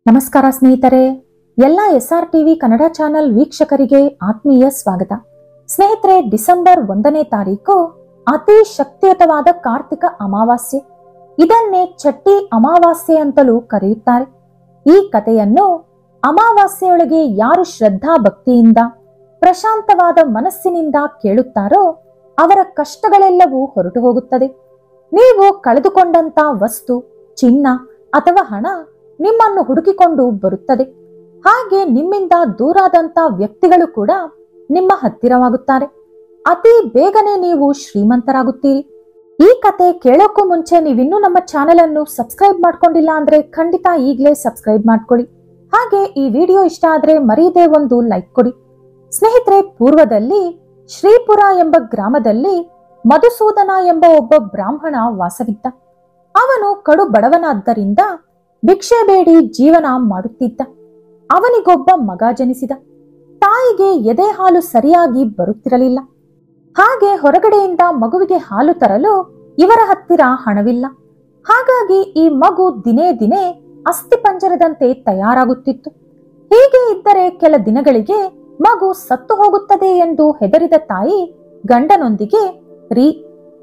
ನಮಸ್ಕಾರ ಸ್ನೇಹಿತರೆ, ಎಲ್ಲ SR ಟಿವಿ ಕನ್ನಡ ಚಾನೆಲ್ ವೀಕ್ಷಕರಿಗೆ ಆತ್ಮೀಯ ಸ್ವಾಗತ. ಸ್ನೇಹಿತರೆ, ಡಿಸೆಂಬರ್ 1ನೇ ತಾರೀಕು ಅತಿ ಶಕ್ತಿಯುತವಾದ ಕಾರ್ತಿಕ ಅಮಾವಾಸ್ಯೆ. ಇದನ್ನೇ ಚಟ್ಟಿ ಅಮಾವಾಸ್ಯೆ ಅಂತಲೂ ಕರೆಯುತ್ತಾರೆ. ಈ ಕಥೆಯನ್ನು ಅಮಾವಾಸ್ಯೆಯೊಳಗೆ ಯಾರು ಶ್ರದ್ಧಾ ಭಕ್ತಿಯಿಂದ ಪ್ರಶಾಂತವಾದ ಮನಸ್ಸಿನಿಂದ ಕೇಳುತ್ತಾರೋ ಅವರ ಕಷ್ಟಗಳೆಲ್ಲವೂ ಹೊರಟು ಹೋಗುತ್ತದೆ. ನೀವು ಕಳೆದುಕೊಂಡಂತ ವಸ್ತು, ಚಿನ್ನ ಅಥವಾ ಹಣ ನಿಮ್ಮನ್ನು ಹುಡುಕಿಕೊಂಡು ಬರುತ್ತದೆ. ಹಾಗೆ ನಿಮ್ಮಿಂದ ದೂರಾದಂತ ವ್ಯಕ್ತಿಗಳು ಕೂಡ ನಿಮ್ಮ ಹತ್ತಿರವಾಗುತ್ತಾರೆ. ಅತಿ ಬೇಗನೆ ನೀವು ಶ್ರೀಮಂತರಾಗುತ್ತೀರಿ. ಈ ಕತೆ ಕೇಳೋಕ್ಕೂ ಮುಂಚೆ ನೀವಿನ್ನೂ ನಮ್ಮ ಚಾನೆಲ್ ಅನ್ನು ಸಬ್ಸ್ಕ್ರೈಬ್ ಮಾಡ್ಕೊಂಡಿಲ್ಲ ಅಂದ್ರೆ ಖಂಡಿತ ಈಗಲೇ ಸಬ್ಸ್ಕ್ರೈಬ್ ಮಾಡ್ಕೊಳ್ಳಿ. ಹಾಗೆ ಈ ವಿಡಿಯೋ ಇಷ್ಟ ಆದ್ರೆ ಮರೀದೆ ಒಂದು ಲೈಕ್ ಕೊಡಿ. ಸ್ನೇಹಿತರೆ, ಪೂರ್ವದಲ್ಲಿ ಶ್ರೀಪುರ ಎಂಬ ಗ್ರಾಮದಲ್ಲಿ ಮಧುಸೂದನ ಎಂಬ ಒಬ್ಬ ಬ್ರಾಹ್ಮಣ ವಾಸವಿದ್ದ. ಅವನು ಕಡು ಬಡವನಾದ್ದರಿಂದ ಭಿಕ್ಷೆ ಬೇಡಿ ಜೀವನ ಮಾಡುತ್ತಿದ್ದ. ಅವನಿಗೊಬ್ಬ ಮಗ ಜನಿಸಿದ. ತಾಯಿಗೆ ಎದೆ ಹಾಲು ಸರಿಯಾಗಿ ಬರುತ್ತಿರಲಿಲ್ಲ. ಹಾಗೆ ಹೊರಗಡೆಯಿಂದ ಮಗುವಿಗೆ ಹಾಲು ತರಲು ಇವರ ಹತ್ತಿರ ಹಣವಿಲ್ಲ. ಹಾಗಾಗಿ ಈ ಮಗು ದಿನೇ ದಿನೇ ಅಸ್ಥಿಪಂಜರದಂತೆ ತಯಾರಾಗುತ್ತಿತ್ತು. ಹೀಗೆ ಇದ್ದರೆ ಕೆಲ ದಿನಗಳಿಗೆ ಮಗು ಸತ್ತು ಹೋಗುತ್ತದೆ ಎಂದು ಹೆದರಿದ ತಾಯಿ ಗಂಡನೊಂದಿಗೆ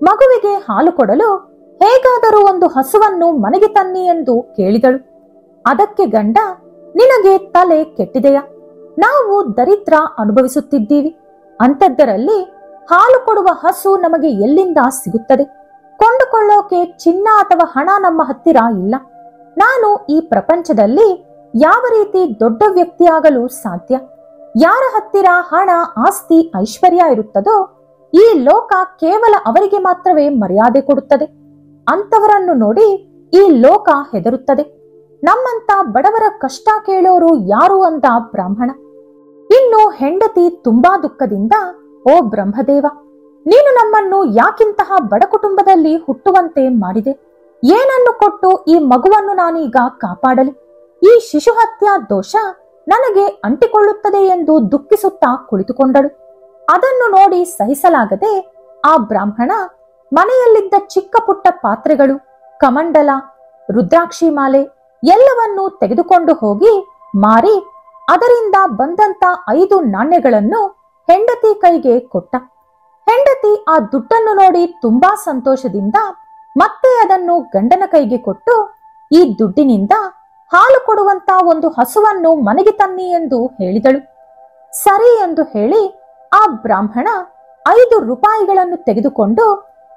ಮಗುವಿಗೆ ಹಾಲು ಕೊಡಲು ಹೇಗಾದರೂ ಒಂದು ಹಸುವನ್ನು ಮನೆಗೆ ತನ್ನಿ ಎಂದು ಕೇಳಿದಳು. ಅದಕ್ಕೆ ಗಂಡ, ನಿನಗೆ ತಲೆ ಕೆಟ್ಟಿದೆಯಾ? ನಾವು ದರಿದ್ರ ಅನುಭವಿಸುತ್ತಿದ್ದೀವಿ. ಅಂಥದ್ದರಲ್ಲಿ ಹಾಲು ಕೊಡುವ ಹಸು ನಮಗೆ ಎಲ್ಲಿಂದ ಸಿಗುತ್ತದೆ? ಕೊಂಡುಕೊಳ್ಳೋಕೆ ಚಿನ್ನ ಅಥವಾ ಹಣ ನಮ್ಮ ಹತ್ತಿರ ಇಲ್ಲ. ನಾನು ಈ ಪ್ರಪಂಚದಲ್ಲಿ ಯಾವ ರೀತಿ ದೊಡ್ಡ ವ್ಯಕ್ತಿಯಾಗಲು ಸಾಧ್ಯ? ಯಾರ ಹತ್ತಿರ ಹಣ, ಆಸ್ತಿ, ಐಶ್ವರ್ಯ ಇರುತ್ತದೋ ಈ ಲೋಕ ಕೇವಲ ಅವರಿಗೆ ಮಾತ್ರವೇ ಮರ್ಯಾದೆ ಕೊಡುತ್ತದೆ. ಅಂತವರನ್ನು ನೋಡಿ ಈ ಲೋಕ ಹೆದರುತ್ತದೆ. ನಮ್ಮಂತ ಬಡವರ ಕಷ್ಟ ಕೇಳೋರು ಯಾರು ಅಂದ ಬ್ರಾಹ್ಮಣ. ಇನ್ನು ಹೆಂಡತಿ ತುಂಬಾ ದುಃಖದಿಂದ, ಓ ಬ್ರಹ್ಮದೇವ, ನೀನು ನಮ್ಮನ್ನು ಯಾಕಿಂತಹ ಬಡ ಕುಟುಂಬದಲ್ಲಿ ಹುಟ್ಟುವಂತೆ ಮಾಡಿದೆ? ಏನನ್ನು ಕೊಟ್ಟು ಈ ಮಗುವನ್ನು ನಾನೀಗ ಕಾಪಾಡಲಿ? ಈ ಶಿಶು ಹತ್ಯಾ ದೋಷ ನನಗೆ ಅಂಟಿಕೊಳ್ಳುತ್ತದೆ ಎಂದು ದುಃಖಿಸುತ್ತಾ ಕುಳಿತುಕೊಂಡಳು. ಅದನ್ನು ನೋಡಿ ಸಹಿಸಲಾಗದೆ ಆ ಬ್ರಾಹ್ಮಣ ಮನೆಯಲ್ಲಿದ್ದ ಚಿಕ್ಕ ಪುಟ್ಟ ಪಾತ್ರೆಗಳು, ಕಮಂಡಲ, ರುದ್ರಾಕ್ಷಿ ಮಾಲೆ ಎಲ್ಲವನ್ನೂ ತೆಗೆದುಕೊಂಡು ಹೋಗಿ ಮಾರಿ ಅದರಿಂದ ಬಂದಂತ 5 ನಾಣ್ಯಗಳನ್ನು ಹೆಂಡತಿ ಕೈಗೆ ಕೊಟ್ಟ. ಹೆಂಡತಿ ಆ ದುಡ್ಡನ್ನು ನೋಡಿ ತುಂಬಾ ಸಂತೋಷದಿಂದ ಮತ್ತೆ ಅದನ್ನು ಗಂಡನ ಕೈಗೆ ಕೊಟ್ಟು, ಈ ದುಡ್ಡಿನಿಂದ ಹಾಲು ಕೊಡುವಂತ ಒಂದು ಹಸುವನ್ನು ಮನೆಗೆ ತನ್ನಿ ಎಂದು ಹೇಳಿದಳು. ಸರಿ ಎಂದು ಹೇಳಿ ಆ ಬ್ರಾಹ್ಮಣ 5 ರೂಪಾಯಿಗಳನ್ನು ತೆಗೆದುಕೊಂಡು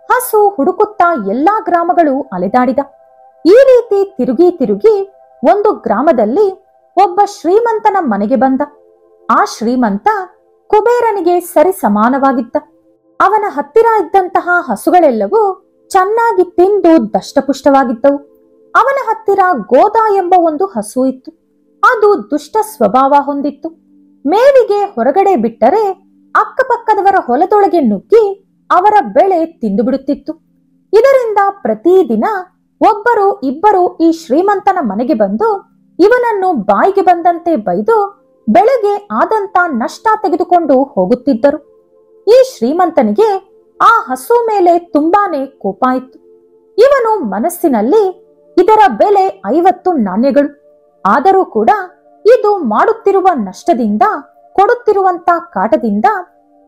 ಹಸು ಹುಡುಕುತ್ತಾ ಎಲ್ಲಾ ಗ್ರಾಮಗಳು ಅಲೆದಾಡಿದ. ಈ ರೀತಿ ತಿರುಗಿ ಒಂದು ಗ್ರಾಮದಲ್ಲಿ ಒಬ್ಬ ಶ್ರೀಮಂತನ ಮನೆಗೆ ಬಂದ. ಆ ಶ್ರೀಮಂತ ಕುಬೇರನಿಗೆ ಸರಿ ಸಮಾನವಾಗಿದ್ದ. ಅವನ ಹತ್ತಿರ ಇದ್ದಂತಹ ಹಸುಗಳೆಲ್ಲವೂ ಚೆನ್ನಾಗಿ ತಿಂದು ದಷ್ಟಪುಷ್ಟವಾಗಿದ್ದವು. ಅವನ ಹತ್ತಿರ ಗೋದಾ ಎಂಬ ಒಂದು ಹಸು ಇತ್ತು. ಅದು ದುಷ್ಟ ಸ್ವಭಾವ ಹೊಂದಿತ್ತು. ಮೇವಿಗೆ ಹೊರಗಡೆ ಬಿಟ್ಟರೆ ಅಕ್ಕಪಕ್ಕದವರ ಹೊಲದೊಳಗೆ ನುಗ್ಗಿ ಅವರ ಬೆಳೆ ತಿಂದು ಬಿಡುತ್ತಿತ್ತು. ಇದರಿಂದ ಪ್ರತಿದಿನ ಒಬ್ಬರು ಇಬ್ಬರು ಈ ಶ್ರೀಮಂತನ ಮನೆಗೆ ಬಂದು ಇವನನ್ನು ಬಾಯಿಗೆ ಬಂದಂತೆ ಬೈದು ಬೆಳೆಗೆ ಆದಂತ ನಷ್ಟ ತೆಗೆದುಕೊಂಡು ಹೋಗುತ್ತಿದ್ದರು. ಈ ಶ್ರೀಮಂತನಿಗೆ ಆ ಹಸು ಮೇಲೆ ತುಂಬಾನೇ ಕೋಪ ಇತ್ತು. ಇವನು ಮನಸ್ಸಿನಲ್ಲಿ, ಇದರ ಬೆಲೆ 50 ನಾಣ್ಯಗಳು. ಆದರೂ ಕೂಡ ಇದು ಮಾಡುತ್ತಿರುವ ನಷ್ಟದಿಂದ, ಕೊಡುತ್ತಿರುವಂತ ಕಾಟದಿಂದ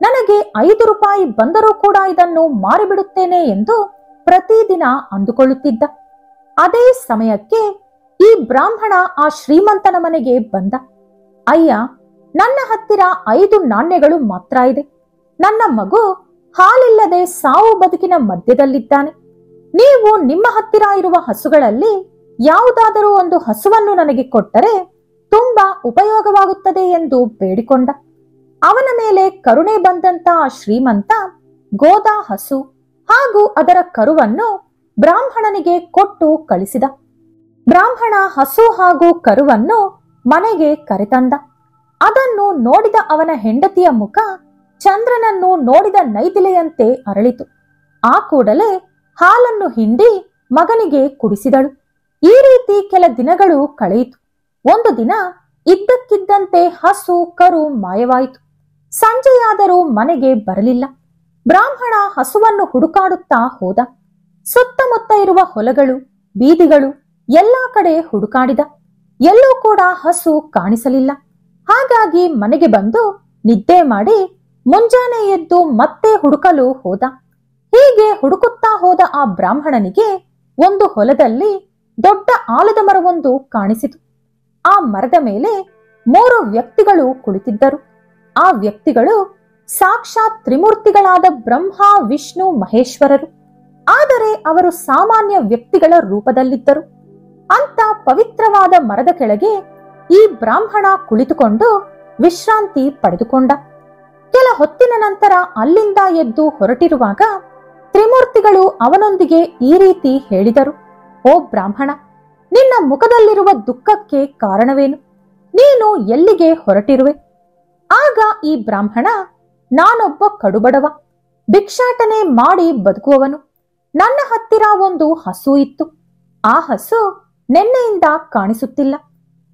ನನಗೆ 5 ರೂಪಾಯಿ ಬಂದರೂ ಕೂಡ ಇದನ್ನು ಮಾರಿಬಿಡುತ್ತೇನೆ ಎಂದು ಪ್ರತಿದಿನ ಅಂದುಕೊಳ್ಳುತ್ತಿದ್ದ. ಅದೇ ಸಮಯಕ್ಕೆ ಈ ಬ್ರಾಹ್ಮಣ ಆ ಶ್ರೀಮಂತನ ಮನೆಗೆ ಬಂದ. ಅಯ್ಯ, ನನ್ನ ಹತ್ತಿರ 5 ನಾಣ್ಯಗಳು ಮಾತ್ರ ಇದೆ. ನನ್ನ ಮಗು ಹಾಲಿಲ್ಲದೆ ಸಾವು ಬದುಕಿನ ಮಧ್ಯದಲ್ಲಿದ್ದಾನೆ. ನೀವು ನಿಮ್ಮ ಹತ್ತಿರ ಇರುವ ಹಸುಗಳಲ್ಲಿ ಯಾವುದಾದರೂ ಒಂದು ಹಸುವನ್ನು ನನಗೆ ಕೊಟ್ಟರೆ ತುಂಬಾ ಉಪಯೋಗವಾಗುತ್ತದೆ ಎಂದು ಬೇಡಿಕೊಂಡ. ಅವನ ಮೇಲೆ ಕರುಣೆ ಬಂದಂತ ಆ ಶ್ರೀಮಂತ ಗೋದಾ ಹಸು ಹಾಗೂ ಅದರ ಕರುವನ್ನು ಬ್ರಾಹ್ಮಣನಿಗೆ ಕೊಟ್ಟು ಕಳಿಸಿದ. ಬ್ರಾಹ್ಮಣ ಹಸು ಹಾಗೂ ಕರುವನ್ನು ಮನೆಗೆ ಕರೆತಂದ. ಅದನ್ನು ನೋಡಿದ ಅವನ ಹೆಂಡತಿಯ ಮುಖ ಚಂದ್ರನನ್ನು ನೋಡಿದ ನೈದಿಲೆಯಂತೆ ಅರಳಿತು. ಆ ಕೂಡಲೇ ಹಾಲನ್ನು ಹಿಂಡಿ ಮಗನಿಗೆ ಕುಡಿಸಿದಳು. ಈ ರೀತಿ ಕೆಲ ದಿನಗಳು ಕಳೆಯಿತು. ಒಂದು ದಿನ ಇದ್ದಕ್ಕಿದ್ದಂತೆ ಹಸು ಕರು ಮಾಯವಾಯಿತು. ಸಂಜೆಯಾದರೂ ಮನೆಗೆ ಬರಲಿಲ್ಲ. ಬ್ರಾಹ್ಮಣ ಹಸುವನ್ನು ಹುಡುಕಾಡುತ್ತಾ ಹೋದ. ಸುತ್ತಮುತ್ತ ಇರುವ ಹೊಲಗಳು, ಬೀದಿಗಳು ಎಲ್ಲಾ ಕಡೆ ಹುಡುಕಾಡಿದ. ಎಲ್ಲೂ ಕೂಡ ಹಸು ಕಾಣಿಸಲಿಲ್ಲ. ಹಾಗಾಗಿ ಮನೆಗೆ ಬಂದು ನಿದ್ದೆ ಮಾಡಿ ಮುಂಜಾನೆ ಎದ್ದು ಮತ್ತೆ ಹುಡುಕಲು ಹೋದ. ಹೀಗೆ ಹುಡುಕುತ್ತಾ ಹೋದ ಆ ಬ್ರಾಹ್ಮಣನಿಗೆ ಒಂದು ಹೊಲದಲ್ಲಿ ದೊಡ್ಡ ಆಲದ ಮರವೊಂದು ಕಾಣಿಸಿತು. ಆ ಮರದ ಮೇಲೆ 3 ವ್ಯಕ್ತಿಗಳು ಕುಳಿತಿದ್ದರು. ಆ ವ್ಯಕ್ತಿಗಳು ಸಾಕ್ಷಾತ್ ತ್ರಿಮೂರ್ತಿಗಳಾದ ಬ್ರಹ್ಮ, ವಿಷ್ಣು, ಮಹೇಶ್ವರರು. ಆದರೆ ಅವರು ಸಾಮಾನ್ಯ ವ್ಯಕ್ತಿಗಳ ರೂಪದಲ್ಲಿದ್ದರು. ಅಂತ ಪವಿತ್ರವಾದ ಮರದ ಕೆಳಗೆ ಈ ಬ್ರಾಹ್ಮಣ ಕುಳಿತುಕೊಂಡು ವಿಶ್ರಾಂತಿ ಪಡೆದುಕೊಂಡ. ಕೆಲ ಹೊತ್ತಿನ ನಂತರ ಅಲ್ಲಿಂದ ಎದ್ದು ಹೊರಟಿರುವಾಗ ತ್ರಿಮೂರ್ತಿಗಳು ಅವನೊಂದಿಗೆ ಈ ರೀತಿ ಹೇಳಿದರು: ಓ ಬ್ರಾಹ್ಮಣ, ನಿನ್ನ ಮುಖದಲ್ಲಿರುವ ದುಃಖಕ್ಕೆ ಕಾರಣವೇನು? ನೀನು ಎಲ್ಲಿಗೆ ಹೊರಟಿರುವೆ? ಆಗ ಈ ಬ್ರಾಹ್ಮಣ, ನಾನೊಬ್ಬ ಕಡುಬಡವ, ಭಿಕ್ಷಾಟನೆ ಮಾಡಿ ಬದುಕುವವನು. ನನ್ನ ಹತ್ತಿರ ಒಂದು ಹಸು ಇತ್ತು. ಆ ಹಸು ನಿನ್ನೆಯಿಂದ ಕಾಣಿಸುತ್ತಿಲ್ಲ.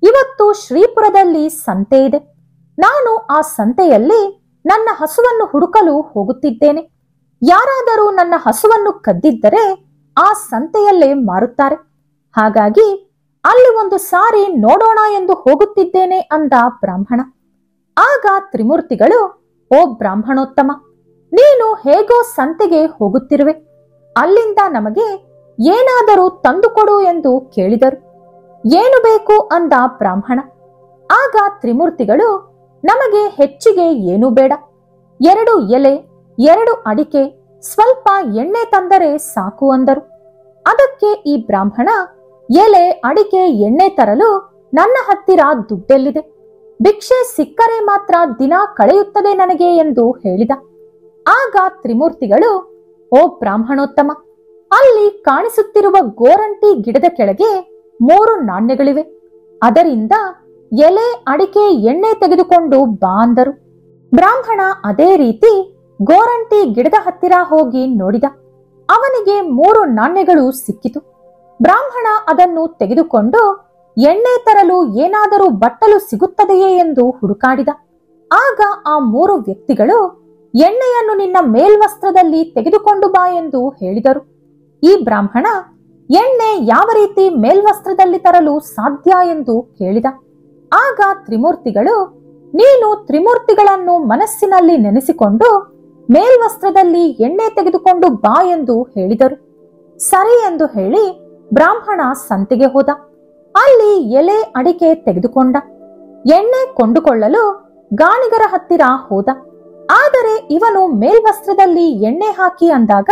ಇವತ್ತು ಶ್ರೀಪುರದಲ್ಲಿ ಸಂತೆ ಇದೆ. ನಾನು ಆ ಸಂತೆಯಲ್ಲಿ ನನ್ನ ಹಸುವನ್ನು ಹುಡುಕಲು ಹೋಗುತ್ತಿದ್ದೇನೆ. ಯಾರಾದರೂ ನನ್ನ ಹಸುವನ್ನು ಕದ್ದಿದ್ದರೆ ಆ ಸಂತೆಯಲ್ಲೇ ಮಾರುತ್ತಾರೆ. ಹಾಗಾಗಿ ಅಲ್ಲಿ ಒಂದು ಸಾರಿ ನೋಡೋಣ ಎಂದು ಹೋಗುತ್ತಿದ್ದೇನೆ ಅಂದ ಬ್ರಾಹ್ಮಣ. ಆಗ ತ್ರಿಮೂರ್ತಿಗಳು, ಓ ಬ್ರಾಹ್ಮಣೋತ್ತಮ, ನೀನು ಹೇಗೋ ಸಂತೆಗೆ ಹೋಗುತ್ತಿರುವೆ. ಅಲ್ಲಿಂದ ನಮಗೆ ಏನಾದರೂ ತಂದುಕೊಡು ಎಂದು ಕೇಳಿದರು. ಏನು ಬೇಕು ಅಂದ ಬ್ರಾಹ್ಮಣ. ಆಗ ತ್ರಿಮೂರ್ತಿಗಳು, ನಮಗೆ ಹೆಚ್ಚಿಗೆ ಏನೂ ಬೇಡ. 2 ಎಲೆ, 2 ಅಡಿಕೆ, ಸ್ವಲ್ಪ ಎಣ್ಣೆ ತಂದರೆ ಸಾಕು ಅಂದರು. ಅದಕ್ಕೆ ಈ ಬ್ರಾಹ್ಮಣ, ಎಲೆ, ಅಡಿಕೆ, ಎಣ್ಣೆ ತರಲು ನನ್ನ ಹತ್ತಿರ ದುಡ್ಡೆಲ್ಲಿದೆ? ಭಿಕ್ಷೆ ಸಿಕ್ಕರೆ ಮಾತ್ರ ದಿನ ಕಳೆಯುತ್ತದೆ ನನಗೆ ಎಂದು ಹೇಳಿದ. ಆಗ ತ್ರಿಮೂರ್ತಿಗಳು, ಓ ಬ್ರಾಹ್ಮಣೋತ್ತಮ, ಅಲ್ಲಿ ಕಾಣಿಸುತ್ತಿರುವ ಗೋರಂಟಿ ಗಿಡದ ಕೆಳಗೆ 3 ನಾಣ್ಯಗಳಿವೆ. ಅದರಿಂದ ಎಲೆ, ಅಡಿಕೆ, ಎಣ್ಣೆ ತೆಗೆದುಕೊಂಡು ಬಾ ಅಂದರು. ಬ್ರಾಹ್ಮಣ ಅದೇ ರೀತಿ ಗೋರಂಟಿ ಗಿಡದ ಹತ್ತಿರ ಹೋಗಿ ನೋಡಿದ. ಅವನಿಗೆ 3 ನಾಣ್ಯಗಳು ಸಿಕ್ಕಿತು. ಬ್ರಾಹ್ಮಣ ಅದನ್ನು ತೆಗೆದುಕೊಂಡು ಎಣ್ಣೆ ತರಲು ಏನಾದರೂ ಬಟ್ಟಲು ಸಿಗುತ್ತದೆಯೇ ಎಂದು ಹುಡುಕಾಡಿದ. ಆಗ ಆ 3 ವ್ಯಕ್ತಿಗಳು, ಎಣ್ಣೆಯನ್ನು ನಿನ್ನ ಮೇಲ್ವಸ್ತ್ರದಲ್ಲಿ ತೆಗೆದುಕೊಂಡು ಬಾ ಎಂದು ಹೇಳಿದರು. ಈ ಬ್ರಾಹ್ಮಣ, ಎಣ್ಣೆ ಯಾವ ರೀತಿ ಮೇಲ್ವಸ್ತ್ರದಲ್ಲಿ ತರಲು ಸಾಧ್ಯ ಎಂದು ಕೇಳಿದ. ಆಗ ತ್ರಿಮೂರ್ತಿಗಳು, ನೀನು ತ್ರಿಮೂರ್ತಿಗಳನ್ನು ಮನಸ್ಸಿನಲ್ಲಿ ನೆನೆಸಿಕೊಂಡು ಮೇಲ್ವಸ್ತ್ರದಲ್ಲಿ ಎಣ್ಣೆ ತೆಗೆದುಕೊಂಡು ಬಾ ಎಂದು ಹೇಳಿದರು. ಸರಿ ಎಂದು ಹೇಳಿ ಬ್ರಾಹ್ಮಣ ಸಂತೆಗೆ ಹೋದ. ಅಲ್ಲಿ ಎಲೆ, ಅಡಿಕೆ ತೆಗೆದುಕೊಂಡ. ಎಣ್ಣೆ ಕೊಂಡುಕೊಳ್ಳಲು ಗಾಣಿಗರ ಹತ್ತಿರ ಹೋದ. ಆದರೆ ಇವನು ಮೇಲ್ವಸ್ತ್ರದಲ್ಲಿ ಎಣ್ಣೆ ಹಾಕಿ ಅಂದಾಗ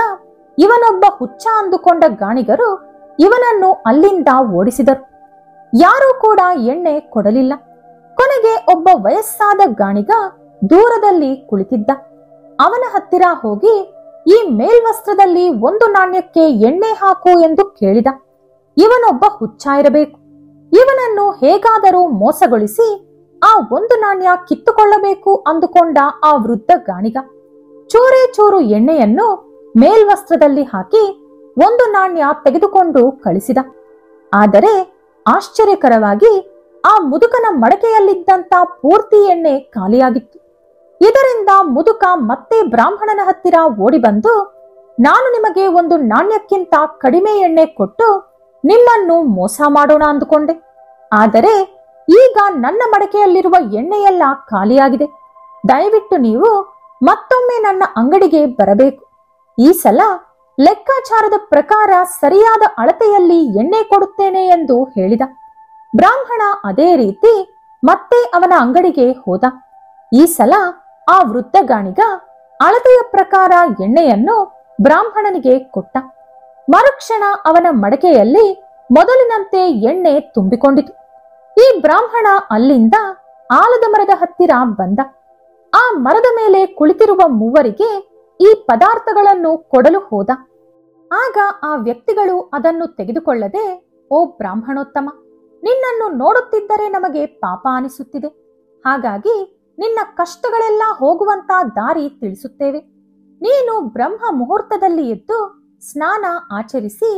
ಇವನೊಬ್ಬ ಹುಚ್ಚ ಅಂದುಕೊಂಡ ಗಾಣಿಗರು ಇವನನ್ನು ಅಲ್ಲಿಂದ ಓಡಿಸಿದರು. ಯಾರೂ ಕೂಡ ಎಣ್ಣೆ ಕೊಡಲಿಲ್ಲ. ಕೊನೆಗೆ ಒಬ್ಬ ವಯಸ್ಸಾದ ಗಾಣಿಗ ದೂರದಲ್ಲಿ ಕುಳಿತಿದ್ದ. ಅವನ ಹತ್ತಿರ ಹೋಗಿ, ಈ ಮೇಲ್ವಸ್ತ್ರದಲ್ಲಿ 1 ನಾಣ್ಯಕ್ಕೆ ಎಣ್ಣೆ ಹಾಕು ಎಂದು ಕೇಳಿದ. ಇವನೊಬ್ಬ ಹುಚ್ಚ ಇರಬೇಕು. ಇವನನ್ನು ಹೇಗಾದರೂ ಮೋಸಗೊಳಿಸಿ ಆ 1 ನಾಣ್ಯ ಕಿತ್ತುಕೊಳ್ಳಬೇಕು ಅಂದುಕೊಂಡ ಆ ವೃದ್ಧ ಗಾಣಿಗ ಚೂರೇ ಚೂರು ಎಣ್ಣೆಯನ್ನು ಮೇಲ್ವಸ್ತ್ರದಲ್ಲಿ ಹಾಕಿ 1 ನಾಣ್ಯ ತೆಗೆದುಕೊಂಡು ಕಳಿಸಿದ. ಆದರೆ ಆಶ್ಚರ್ಯಕರವಾಗಿ ಆ ಮುದುಕನ ಮಡಕೆಯಲ್ಲಿದ್ದಂತ ಪೂರ್ತಿ ಎಣ್ಣೆ ಖಾಲಿಯಾಗಿತ್ತು. ಇದರಿಂದ ಮುದುಕ ಮತ್ತೆ ಬ್ರಾಹ್ಮಣನ ಹತ್ತಿರ ಓಡಿ ಬಂದು, ನಾನು ನಿಮಗೆ 1 ನಾಣ್ಯಕ್ಕಿಂತ ಕಡಿಮೆ ಎಣ್ಣೆ ಕೊಟ್ಟು ನಿಮ್ಮನ್ನು ಮೋಸ ಮಾಡೋಣ ಅಂದುಕೊಂಡೆ. ಆದರೆ ಈಗ ನನ್ನ ಮಡಕೆಯಲ್ಲಿರುವ ಎಣ್ಣೆಯೆಲ್ಲ ಖಾಲಿಯಾಗಿದೆ. ದಯವಿಟ್ಟು ನೀವು ಮತ್ತೊಮ್ಮೆ ನನ್ನ ಅಂಗಡಿಗೆ ಬರಬೇಕು. ಈ ಸಲ ಲೆಕ್ಕಾಚಾರದ ಪ್ರಕಾರ ಸರಿಯಾದ ಅಳತೆಯಲ್ಲಿ ಎಣ್ಣೆ ಕೊಡುತ್ತೇನೆ ಎಂದು ಹೇಳಿದ. ಬ್ರಾಹ್ಮಣ ಅದೇ ರೀತಿ ಮತ್ತೆ ಅವನ ಅಂಗಡಿಗೆ ಹೋದ. ಈ ಸಲ ಆ ವೃದ್ಧ ಗಾಣಿಗ ಅಳತೆಯ ಪ್ರಕಾರ ಎಣ್ಣೆಯನ್ನು ಬ್ರಾಹ್ಮಣನಿಗೆ ಕೊಟ್ಟ. ಮರುಕ್ಷಣ ಅವನ ಮಡಕೆಯಲ್ಲಿ ಮೊದಲಿನಂತೆ ಎಣ್ಣೆ ತುಂಬಿಕೊಂಡಿತು. ಈ ಬ್ರಾಹ್ಮಣ ಅಲ್ಲಿಂದ ಆಲದ ಮರದ ಹತ್ತಿರ ಬಂದ. ಆ ಮರದ ಮೇಲೆ ಕುಳಿತಿರುವ ಮೂವರಿಗೆ ಈ ಪದಾರ್ಥಗಳನ್ನು ಕೊಡಲು ಹೋದ. ಆಗ ಆ ವ್ಯಕ್ತಿಗಳು ಅದನ್ನು ತೆಗೆದುಕೊಳ್ಳದೆ, ಓ ಬ್ರಾಹ್ಮಣೋತ್ತಮ, ನಿನ್ನನ್ನು ನೋಡುತ್ತಿದ್ದರೆ ನಮಗೆ ಪಾಪ ಅನಿಸುತ್ತಿದೆ. ಹಾಗಾಗಿ ನಿನ್ನ ಕಷ್ಟಗಳೆಲ್ಲ ಹೋಗುವಂತ ದಾರಿ ತಿಳಿಸುತ್ತೇವೆ. ನೀನು ಬ್ರಹ್ಮ ಮುಹೂರ್ತದಲ್ಲಿ ಎದ್ದು ಸ್ನಾನ ಆಚರಿಸಿ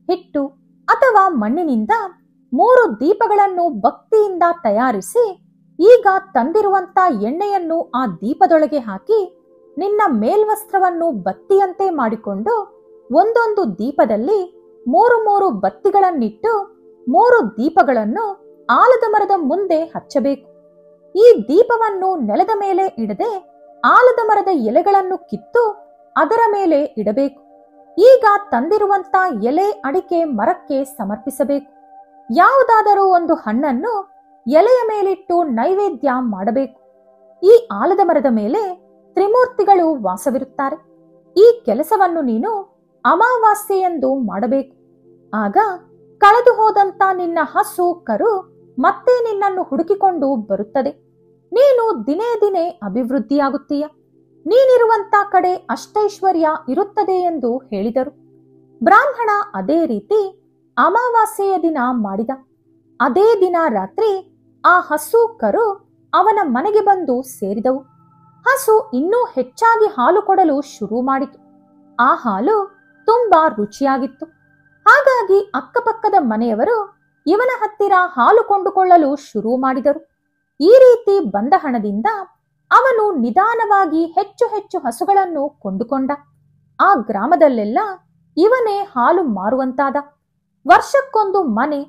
ಹಿಟ್ಟು ಅಥವಾ ಮಣ್ಣಿನಿಂದ 3 ದೀಪಗಳನ್ನು ಭಕ್ತಿಯಿಂದ ತಯಾರಿಸಿ ಈಗ ತಂದಿರುವಂತ ಎಣ್ಣೆಯನ್ನು ಆ ದೀಪದೊಳಗೆ ಹಾಕಿ ನಿನ್ನ ಮೇಲ್ವಸ್ತ್ರವನ್ನು ಬತ್ತಿಯಂತೆ ಮಾಡಿಕೊಂಡು ಒಂದೊಂದು ದೀಪದಲ್ಲಿ 3 ಬತ್ತಿಗಳನ್ನಿಟ್ಟು 3 ದೀಪಗಳನ್ನು ಆಲದ ಮರದ ಮುಂದೆ ಹಚ್ಚಬೇಕು. ಈ ದೀಪವನ್ನು ನೆಲದ ಮೇಲೆ ಇಡದೆ ಆಲದ ಮರದ ಎಲೆಗಳನ್ನು ಕಿತ್ತು ಅದರ ಮೇಲೆ ಇಡಬೇಕು. ಈಗ ತಂದಿರುವಂತ ಎಲೆ ಅಡಿಕೆ ಮರಕ್ಕೆ ಸಮರ್ಪಿಸಬೇಕು. ಯಾವುದಾದರೂ ಒಂದು ಹಣ್ಣನ್ನು ಎಲೆಯ ಮೇಲಿಟ್ಟು ನೈವೇದ್ಯ ಮಾಡಬೇಕು. ಈ ಆಲದ ಮರದ ಮೇಲೆ ತ್ರಿಮೂರ್ತಿಗಳು ವಾಸವಿರುತ್ತಾರೆ. ಈ ಕೆಲಸವನ್ನು ನೀನು ಅಮಾವಾಸ್ಯೆಯೆಂದು ಮಾಡಬೇಕು. ಆಗ ಕಳೆದು ಹೋದಂತ ನಿನ್ನ ಹಸು ಕರು ಮತ್ತೆ ನಿನ್ನನ್ನು ಹುಡುಕಿಕೊಂಡು ಬರುತ್ತದೆ. ನೀನು ದಿನೇ ದಿನೇ ಅಭಿವೃದ್ಧಿಯಾಗುತ್ತೀಯ. ನೀನಿರುವಂತ ಕಡೆ ಅಷ್ಟೈಶ್ವರ್ಯ ಇರುತ್ತದೆ ಎಂದು ಹೇಳಿದರು. ಬ್ರಾಹ್ಮಣ ಅದೇ ರೀತಿ ಅಮಾವಾಸ್ಯೆಯ ದಿನ ಮಾಡಿದ. ಅದೇ ದಿನ ರಾತ್ರಿ ಆ ಹಸು ಕರು ಅವನ ಮನೆಗೆ ಬಂದು ಸೇರಿದವು. ಹಸು ಇನ್ನೂ ಹೆಚ್ಚಾಗಿ ಹಾಲು ಕೊಡಲು ಶುರು ಮಾಡಿತು. ಆ ಹಾಲು ತುಂಬಾ ರುಚಿಯಾಗಿತ್ತು. ಹಾಗಾಗಿ ಅಕ್ಕಪಕ್ಕದ ಮನೆಯವರು ಇವನ ಹತ್ತಿರ ಹಾಲು ಕೊಂಡುಕೊಳ್ಳಲು ಶುರು ಮಾಡಿದರು. ಈ ರೀತಿ ಬಂದ ಹಣದಿಂದ ಅವನು ನಿಧಾನವಾಗಿ ಹೆಚ್ಚು ಹೆಚ್ಚು ಹಸುಗಳನ್ನು ಕೊಂಡುಕೊಂಡ. ಆ ಗ್ರಾಮದಲ್ಲೆಲ್ಲ ಇವನೇ ಹಾಲು ಮಾರುವಂತಾದ. ವರ್ಷಕ್ಕೊಂದು ಮನೆ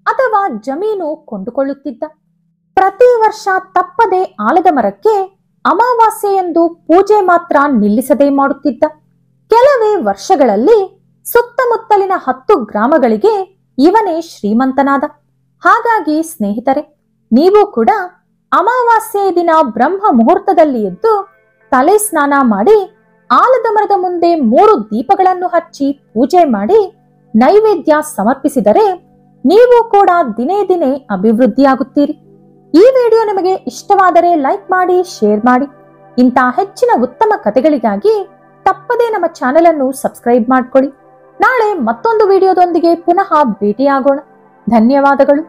ಅಥವಾ ಜಮೀನು ಕೊಂಡುಕೊಳ್ಳುತ್ತಿದ್ದ. ಪ್ರತಿ ವರ್ಷ ತಪ್ಪದೆ ಆಲದ ಮರಕ್ಕೆ ಅಮಾವಾಸ್ಯೆಯೆಂದು ಪೂಜೆ ಮಾತ್ರ ನಿಲ್ಲಿಸದೆ ಮಾಡುತ್ತಿದ್ದ. ಕೆಲವೇ ವರ್ಷಗಳಲ್ಲಿ ಸುತ್ತಮುತ್ತಲಿನ 10 ಗ್ರಾಮಗಳಿಗೆ ಇವನೇ ಶ್ರೀಮಂತನಾದ. ಹಾಗಾಗಿ ಸ್ನೇಹಿತರೆ, ನೀವು ಕೂಡ ಅಮಾವಾಸ್ಯೆಯ ದಿನ ಬ್ರಹ್ಮ ಮುಹೂರ್ತದಲ್ಲಿ ಎದ್ದು ತಲೆ ಸ್ನಾನ ಮಾಡಿ ಆಲದ ಮರದ ಮುಂದೆ 3 ದೀಪಗಳನ್ನು ಹಚ್ಚಿ ಪೂಜೆ ಮಾಡಿ ನೈವೇದ್ಯ ಸಮರ್ಪಿಸಿದರೆ ನೀವು ಕೂಡ ದಿನೇ ದಿನೇ ಅಭಿವೃದ್ಧಿಯಾಗುತ್ತೀರಿ. ಈ ವಿಡಿಯೋ ನಿಮಗೆ ಇಷ್ಟವಾದರೆ ಲೈಕ್ ಮಾಡಿ, ಶೇರ್ ಮಾಡಿ. ಇಂಥ ಹೆಚ್ಚಿನ ಉತ್ತಮ ಕಥೆಗಳಿಗಾಗಿ ತಪ್ಪದೇ ನಮ್ಮ ಚಾನೆಲ್ ಅನ್ನು ಸಬ್ಸ್ಕ್ರೈಬ್ ಮಾಡಿಕೊಳ್ಳಿ. ನಾಳೆ ಮತ್ತೊಂದು ವಿಡಿಯೋದೊಂದಿಗೆ ಪುನಃ ಭೇಟಿಯಾಗೋಣ. ಧನ್ಯವಾದಗಳು.